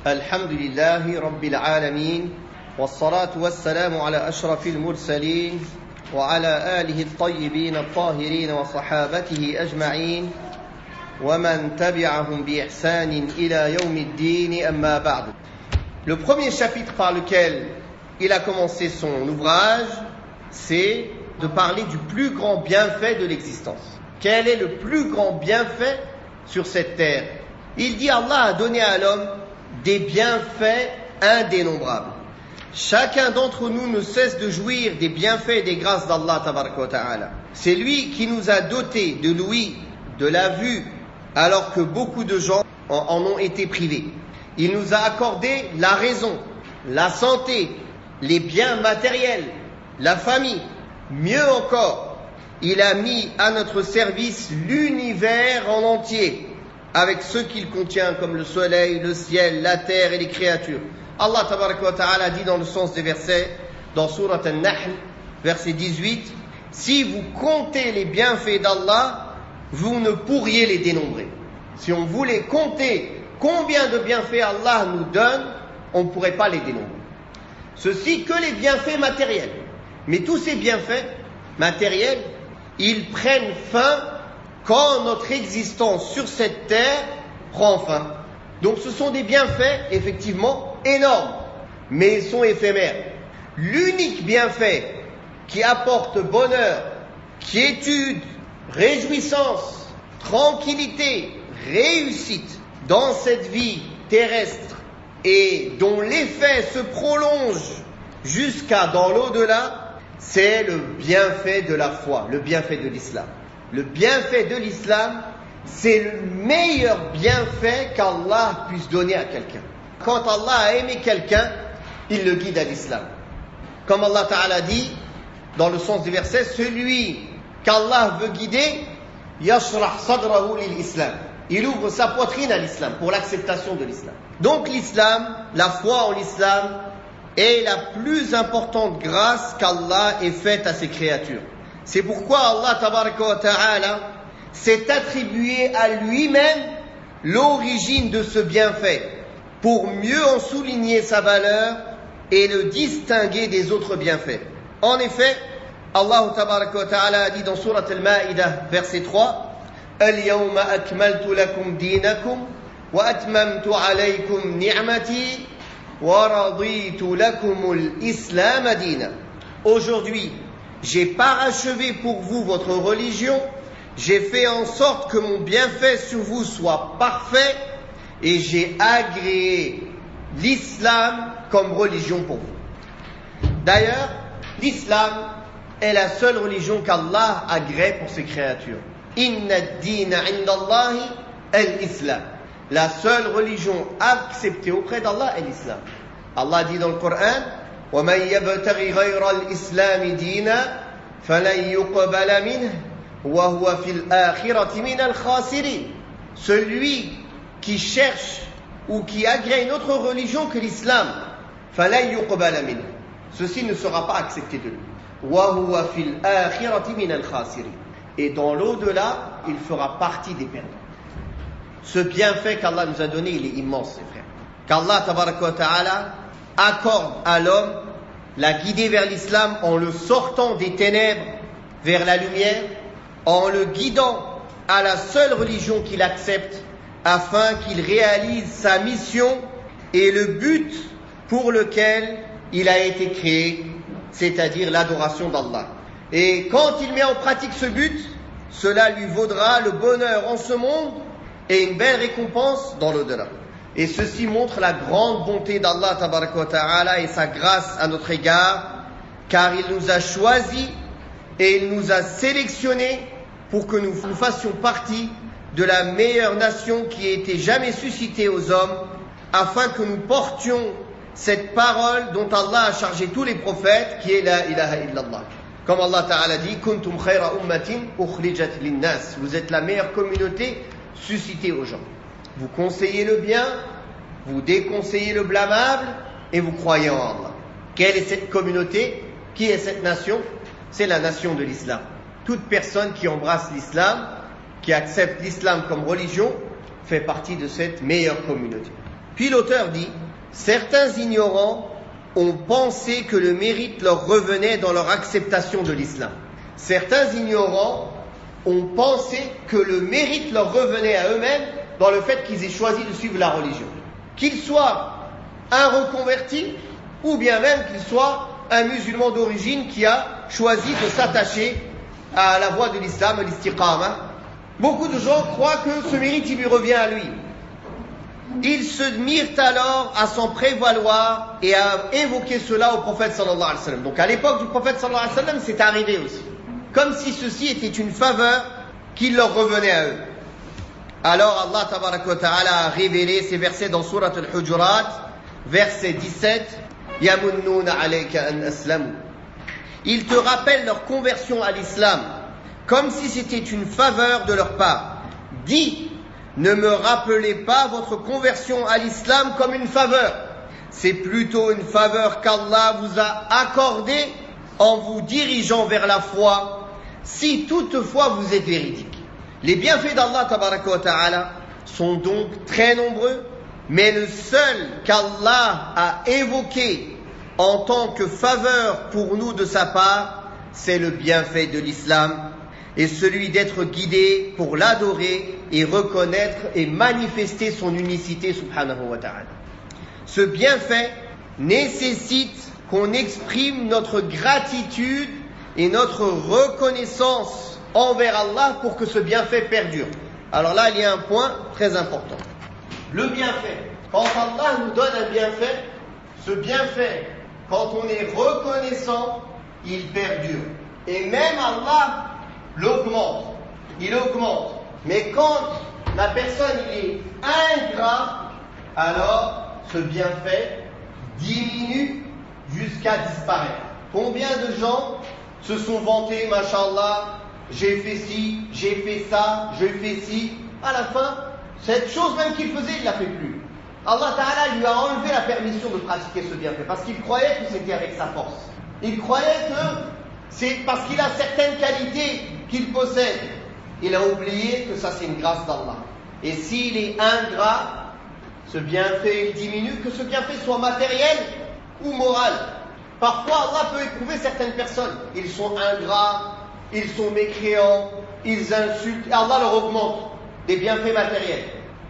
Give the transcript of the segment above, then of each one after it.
الحمد لله رب العالمين والصلاة والسلام على أشرف المرسلين وعلى آله الطيبين الطاهرين وصحابته أجمعين ومن تبعهم بإحسان إلى يوم الدين أما بعد. Le premier chapitre par lequel il a commencé son ouvrage, c'est de parler du plus grand bienfait de l'existence. Quel est le plus grand bienfait sur cette terre? Il dit Allah a donné à l'homme des bienfaits indénombrables. Chacun d'entre nous ne cesse de jouir des bienfaits et des grâces d'Allah tabaraka wa ta'ala. C'est lui qui nous a dotés de l'ouïe, de la vue, alors que beaucoup de gens en ont été privés. Il nous a accordé la raison, la santé, les biens matériels, la famille. Mieux encore, il a mis à notre service l'univers en entier, avec ce qu'il contient comme le soleil, le ciel, la terre et les créatures. Allah tabaraka wa ta'ala dit dans le sens des versets, dans Surat An-Nahl, verset 18, « Si vous comptez les bienfaits d'Allah, vous ne pourriez les dénombrer. » Si on voulait compter combien de bienfaits Allah nous donne, on ne pourrait pas les dénombrer. Ceci que les bienfaits matériels. Mais tous ces bienfaits matériels, ils prennent fin quand notre existence sur cette terre prend fin. Donc ce sont des bienfaits effectivement énormes, mais ils sont éphémères. L'unique bienfait qui apporte bonheur, quiétude, réjouissance, tranquillité, réussite dans cette vie terrestre et dont l'effet se prolonge jusqu'à dans l'au-delà, c'est le bienfait de la foi, le bienfait de l'islam. Le bienfait de l'islam, c'est le meilleur bienfait qu'Allah puisse donner à quelqu'un. Quand Allah a aimé quelqu'un, il le guide à l'islam. Comme Allah Ta'ala dit, dans le sens du verset, celui qu'Allah veut guider, yashrah sadrahu lil-islam. Il ouvre sa poitrine à l'islam, pour l'acceptation de l'islam. Donc l'islam, la foi en l'islam, est la plus importante grâce qu'Allah ait faite à ses créatures. C'est pourquoi Allah tabaraka wa ta'ala s'est attribué à lui-même l'origine de ce bienfait, pour mieux en souligner sa valeur et le distinguer des autres bienfaits. En effet, Allah tabaraka wa ta'ala a dit dans Surat Al-Ma'idah, verset 3, اليوم أكملت لكم دينكم وأتممت عليكم نعمتي ورضيت لكم الإسلام دينا. Aujourd'hui, j'ai parachevé pour vous votre religion, j'ai fait en sorte que mon bienfait sur vous soit parfait et j'ai agréé l'islam comme religion pour vous. D'ailleurs, l'islam est la seule religion qu'Allah agrée pour ses créatures. Inna ad-dina 'inda Allahi al-islam. La seule religion acceptée auprès d'Allah est l'islam. Allah dit dans le Coran, وَمَنْ يَبْتَغِ غَيْرَ الْإِسْلَامِ دِينًا فَلَنْ يُقْبَلَ مِنْهُ وَهُوَ فِي الْآخِرَةِ مِنَ الْخَاسِرِينَ. Celui qui cherche ou qui agrée une autre religion que l'islam, فَلَنْ يُقْبَلَ مِنْهُ. Ceci ne sera pas accepté de lui. وَهُوَ فِي الْآخِرَةِ مِنَ الْخَاسِرِينَ. Et dans l'au-delà, il fera partie des perdants. Ce bienfait qu'Allah nous a donné, il est immense, mes frères. Qu'Allah tabaraka wa ta'ala accorde à l'homme la guider vers l'islam en le sortant des ténèbres vers la lumière, en le guidant à la seule religion qu'il accepte, afin qu'il réalise sa mission et le but pour lequel il a été créé, c'est-à-dire l'adoration d'Allah. Et quand il met en pratique ce but, cela lui vaudra le bonheur en ce monde et une belle récompense dans l'au-delà. Et ceci montre la grande bonté d'Allah tabaraka wa ta'ala et sa grâce à notre égard, car il nous a choisis et il nous a sélectionnés pour que nous fassions partie de la meilleure nation qui ait été jamais suscitée aux hommes, afin que nous portions cette parole dont Allah a chargé tous les prophètes, qui est la ilaha illallah. Comme Allah Ta'ala dit, kuntum khayra ummatin ukhrijat linnas. Vous êtes la meilleure communauté suscitée aux gens. Vous conseillez le bien, vous déconseillez le blâmable et vous croyez en Allah. Quelle est cette communauté? Qui est cette nation? C'est la nation de l'islam. Toute personne qui embrasse l'islam, qui accepte l'islam comme religion, fait partie de cette meilleure communauté. Puis l'auteur dit, certains ignorants ont pensé que le mérite leur revenait dans leur acceptation de l'islam. Certains ignorants ont pensé que le mérite leur revenait à eux-mêmes dans le fait qu'ils aient choisi de suivre la religion. Qu'ils soient un reconverti ou bien même qu'il soit un musulman d'origine qui a choisi de s'attacher à la voie de l'islam, l'istiqama. Beaucoup de gens croient que ce mérite il lui revient à lui. Ils se mirent alors à s'en prévaloir et à évoquer cela au prophète sallallahu alayhi wa sallam. Donc à l'époque du prophète sallallahu alayhi wa sallam, c'est arrivé aussi. Comme si ceci était une faveur qui leur revenait à eux. Alors Allah tabaraka wa ta'ala a révélé ces versets dans Surat al-Hujurat, verset 17. Yamunnuna alayka an aslamu. Ils te rappellent leur conversion à l'islam, comme si c'était une faveur de leur part. Dis, ne me rappelez pas votre conversion à l'islam comme une faveur. C'est plutôt une faveur qu'Allah vous a accordée en vous dirigeant vers la foi, si toutefois vous êtes véridique. Les bienfaits d'Allah tabaraka wa ta'ala sont donc très nombreux, mais le seul qu'Allah a évoqué en tant que faveur pour nous de sa part, c'est le bienfait de l'islam et celui d'être guidé pour l'adorer et reconnaître et manifester son unicité subhanahu wa ta'ala. Ce bienfait nécessite qu'on exprime notre gratitude et notre reconnaissance envers Allah pour que ce bienfait perdure. Alors là, il y a un point très important. Le bienfait. Quand Allah nous donne un bienfait, ce bienfait, quand on est reconnaissant, il perdure. Et même Allah l'augmente. Il augmente. Mais quand la personne est ingrat, alors ce bienfait diminue jusqu'à disparaître. Combien de gens se sont vantés, mashallah, j'ai fait ci, j'ai fait ça, j'ai fait ci. À la fin, cette chose même qu'il faisait, il ne la fait plus. Allah Ta'ala lui a enlevé la permission de pratiquer ce bienfait parce qu'il croyait que c'était avec sa force. Il croyait que c'est parce qu'il a certaines qualités qu'il possède. Il a oublié que ça c'est une grâce d'Allah. Et s'il est ingrat, ce bienfait il diminue, que ce bienfait soit matériel ou moral. Parfois Allah peut éprouver certaines personnes. Ils sont ingrats, ils sont mécréants, ils insultent. Et Allah leur augmente des bienfaits matériels.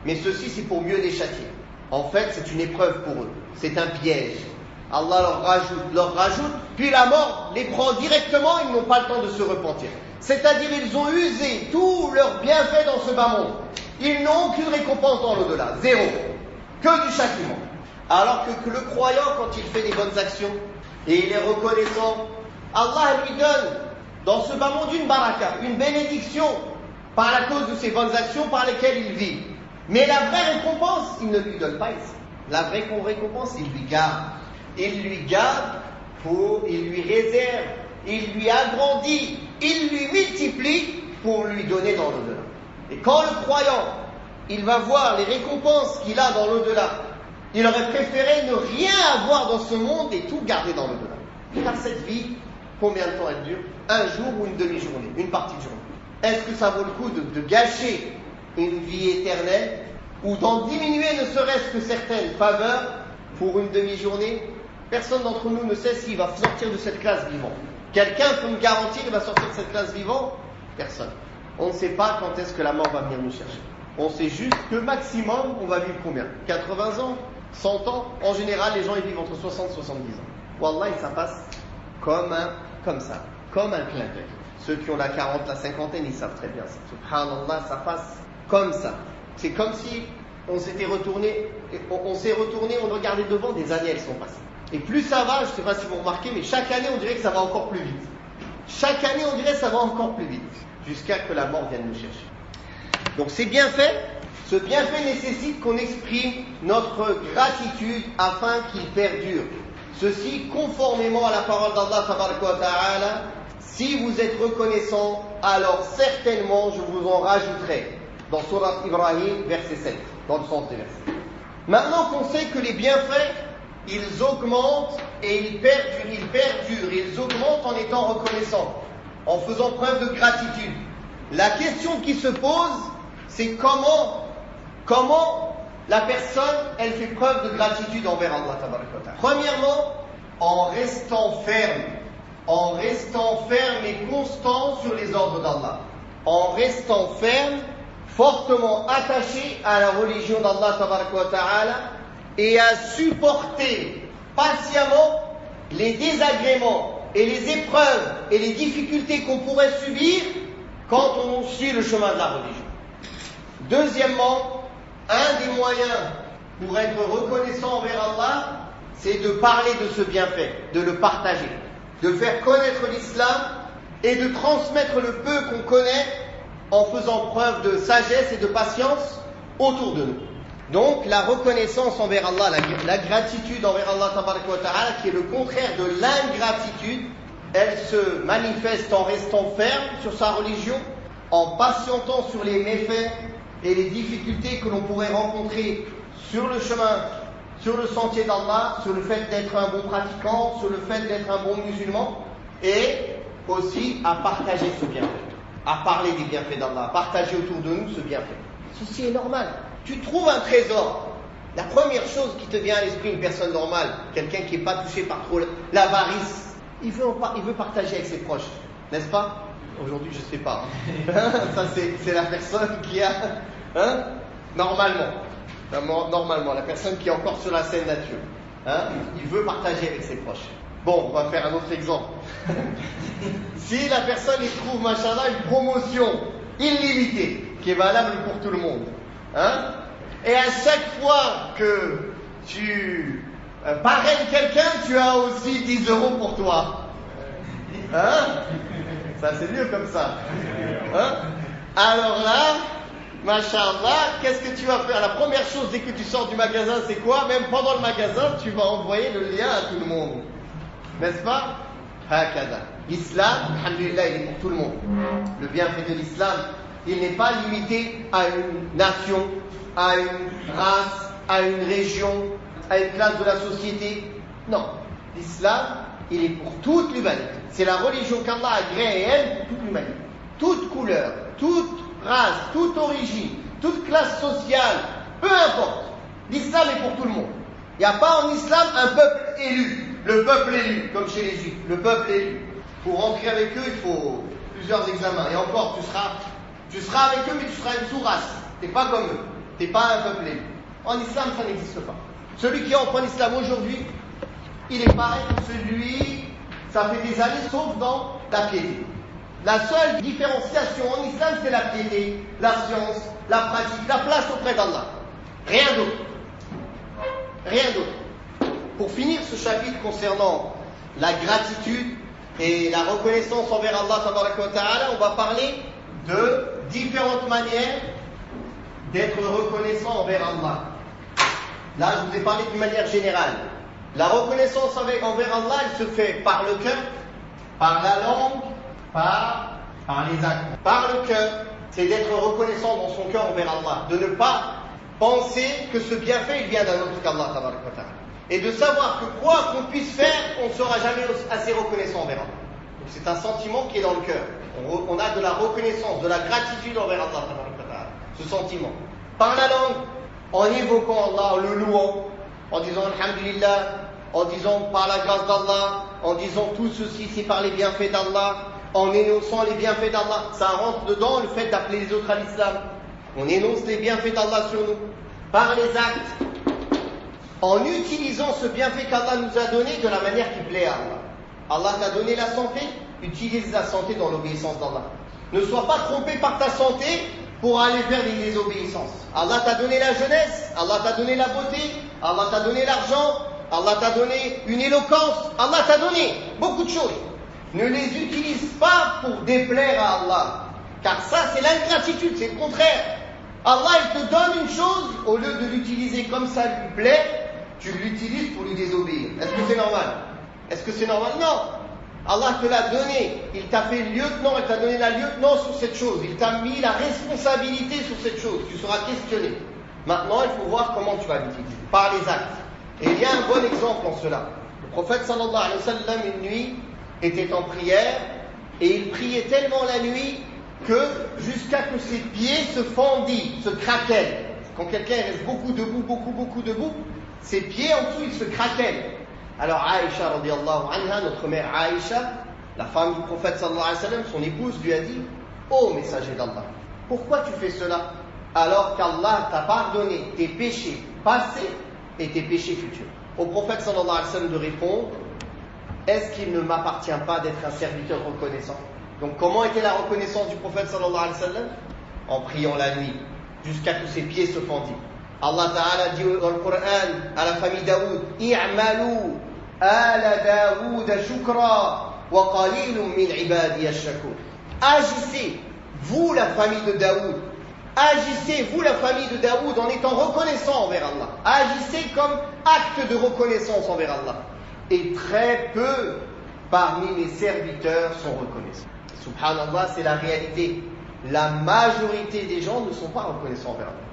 Mais ceci c'est pour mieux les châtier. En fait c'est une épreuve pour eux. C'est un piège. Allah leur rajoute, puis la mort les prend directement, ils n'ont pas le temps de se repentir. C'est-à-dire ils ont usé tous leurs bienfaits dans ce bas monde. Ils n'ont aucune récompense dans l'au-delà, zéro. Que du châtiment. Alors que le croyant, quand il fait des bonnes actions, et il est reconnaissant, Allah lui donne dans ce bas monde une baraka, une bénédiction, par la cause de ses bonnes actions par lesquelles il vit. Mais la vraie récompense, il ne lui donne pas ici. La vraie récompense, il lui garde. Il lui garde il lui réserve, il lui agrandit, il lui multiplie pour lui donner dans l'au-delà. Et quand le croyant, il va voir les récompenses qu'il a dans l'au-delà, il aurait préféré ne rien avoir dans ce monde et tout garder dans l'au-delà. Car cette vie, combien de temps elle dure? Un jour ou une demi-journée, une partie de journée. Est-ce que ça vaut le coup de gâcher une vie éternelle ou d'en diminuer ne serait-ce que certaines faveurs pour une demi-journée? Personne d'entre nous ne sait s'il va sortir de cette classe vivant. Quelqu'un peut me garantir qu'il va sortir de cette classe vivant? Personne. On ne sait pas quand est-ce que la mort va venir nous chercher. On sait juste que maximum, on va vivre combien? 80 ans? 100 ans? En général, les gens ils vivent entre 60 et 70 ans. Wallah, ça passe comme ça, comme un clin d'œil. Ceux qui ont la 40, la cinquantaine, ils savent très bien ça. Subhanallah, ça passe comme ça. C'est comme si on s'est retourné, on regardait devant, des années elles sont passées. Et plus ça va, je ne sais pas si vous remarquez, mais chaque année on dirait que ça va encore plus vite. Chaque année on dirait que ça va encore plus vite, jusqu'à que la mort vienne nous chercher. Donc c'est bien fait. Ce bienfait nécessite qu'on exprime notre gratitude afin qu'il perdure. Ceci conformément à la parole d'Allah tabaraka wa ta'ala. Si vous êtes reconnaissant, alors certainement je vous en rajouterai. Dans Surat Ibrahim, verset 7, dans le sens des versets. Maintenant qu'on sait que les bienfaits, ils augmentent et ils perdurent, ils augmentent en étant reconnaissants, en faisant preuve de gratitude. La question qui se pose, c'est comment la personne, elle fait preuve de gratitude envers Allah tabaraka wa ta'ala? Premièrement, en restant ferme et constant sur les ordres d'Allah, en restant ferme, fortement attaché à la religion d'Allah tabaraka wa ta'ala et à supporter patiemment les désagréments et les épreuves et les difficultés qu'on pourrait subir quand on suit le chemin de la religion. Deuxièmement, un des moyens pour être reconnaissant envers Allah, c'est de parler de ce bienfait, de le partager, de faire connaître l'islam et de transmettre le peu qu'on connaît en faisant preuve de sagesse et de patience autour de nous. Donc la reconnaissance envers Allah, la gratitude envers Allah tabaraka wa ta'ala, qui est le contraire de l'ingratitude, elle se manifeste en restant ferme sur sa religion, en patientant sur les méfaits et les difficultés que l'on pourrait rencontrer sur le chemin, sur le sentier d'Allah, sur le fait d'être un bon pratiquant, sur le fait d'être un bon musulman, et aussi à partager ce bienfait, à parler des bienfaits d'Allah, à partager autour de nous ce bienfait. Ceci est normal. Tu trouves un trésor. La première chose qui te vient à l'esprit, une personne normale, quelqu'un qui n'est pas touché par trop l'avarice, il veut partager avec ses proches, n'est-ce pas? Aujourd'hui, je ne sais pas. Ça, c'est la personne qui a... Normalement, la personne qui est encore sur la saine nature. Il veut partager avec ses proches. Bon, on va faire un autre exemple. Si la personne il trouve, machallah, une promotion illimitée, qui est valable pour tout le monde, et à chaque fois que tu parraines quelqu'un, tu as aussi 10 € pour toi. Ça c'est mieux comme ça. Alors là, machallah, qu'est-ce que tu vas faire? La première chose dès que tu sors du magasin, c'est quoi? Même pendant le magasin, tu vas envoyer le lien à tout le monde. N'est-ce pas? Hakada. L'islam, alhamdulillah, il est pour tout le monde. Le bienfait de l'islam, il n'est pas limité à une nation, à une race, à une région, à une classe de la société. Non. L'islam, il est pour toute l'humanité. C'est la religion qu'Allah a créée, elle, pour toute l'humanité. Toute couleur, toute race, toute origine, toute classe sociale, peu importe. L'islam est pour tout le monde. Il n'y a pas en islam un peuple élu. Le peuple élu, comme chez les juifs. Le peuple élu. Pour rentrer avec eux, il faut plusieurs examens. Et encore, tu seras avec eux, mais tu seras une sous-race. Tu n'es pas comme eux. Tu n'es pas un peuple élu. En islam, ça n'existe pas. Celui qui entre en islam aujourd'hui, il est pareil que celui, ça fait des années, sauf dans la piété. La seule différenciation en islam, c'est la piété, la science, la pratique, la place auprès d'Allah. Rien d'autre. Rien d'autre. Pour finir ce chapitre concernant la gratitude et la reconnaissance envers Allah tabaraka wa ta'ala, on va parler de différentes manières d'être reconnaissant envers Allah. Là, je vous ai parlé d'une manière générale. La reconnaissance envers Allah, elle se fait par le cœur, par la langue, par les actes. Par le cœur, c'est d'être reconnaissant dans son cœur envers Allah, de ne pas penser que ce bienfait il vient d'un autre qu'Allah tabaraka wa ta'ala. Et de savoir que quoi qu'on puisse faire, on ne sera jamais assez reconnaissant envers Allah. Donc c'est un sentiment qui est dans le cœur. On a de la reconnaissance, de la gratitude envers Allah tabaraka wa ta'ala. Ce sentiment. Par la langue, en évoquant Allah, en le louant, en disant Alhamdulillah, en disant par la grâce d'Allah, en disant tout ceci c'est par les bienfaits d'Allah, en énonçant les bienfaits d'Allah. Ça rentre dedans le fait d'appeler les autres à l'islam. On énonce les bienfaits d'Allah sur nous. Par les actes, en utilisant ce bienfait qu'Allah nous a donné de la manière qui plaît à Allah. Allah t'a donné la santé, utilise la santé dans l'obéissance d'Allah. Ne sois pas trompé par ta santé pour aller faire des désobéissances. Allah t'a donné la jeunesse, Allah t'a donné la beauté, Allah t'a donné l'argent, Allah t'a donné une éloquence, Allah t'a donné beaucoup de choses. Ne les utilise pas pour déplaire à Allah, car ça c'est l'ingratitude, c'est le contraire. Allah il te donne une chose, au lieu de l'utiliser comme ça lui plaît, tu l'utilises pour lui désobéir. Est-ce que c'est normal? Est-ce que c'est normal? Non. Allah te l'a donné, il t'a fait lieutenant, il t'a donné la lieutenant sur cette chose, il t'a mis la responsabilité sur cette chose, tu seras questionné. Maintenant, il faut voir comment tu vas l'utiliser, par les actes. Et il y a un bon exemple en cela. Le prophète sallallahu alayhi wa sallam, une nuit, était en prière, et il priait tellement la nuit que jusqu'à que ses pieds se fendissent, se craquaient. Quand quelqu'un reste beaucoup debout, ses pieds en dessous, ils se craquellent. Alors Aïcha, radiallahu anha, notre mère Aïcha, la femme du prophète sallallahu alayhi wa sallam, son épouse, lui a dit: ô messager d'Allah, pourquoi tu fais cela alors qu'Allah t'a pardonné tes péchés passés et tes péchés futurs? Au prophète sallallahu alayhi wa sallam de répondre: est-ce qu'il ne m'appartient pas d'être un serviteur reconnaissant? Donc comment était la reconnaissance du prophète sallallahu alayhi wa sallam? En priant la nuit, jusqu'à que ses pieds se fendillent. Allah Ta'ala dit dans le Coran à la famille Daoud: i'malu ala Daoud shukra wa qalilun min ibadiy ash-shakur. Agissez, vous la famille de Daoud, agissez, vous la famille de Daoud, en étant reconnaissant envers Allah. Agissez comme acte de reconnaissance envers Allah. Et très peu parmi mes serviteurs sont reconnaissants. Subhanallah, c'est la réalité. La majorité des gens ne sont pas reconnaissants envers Allah.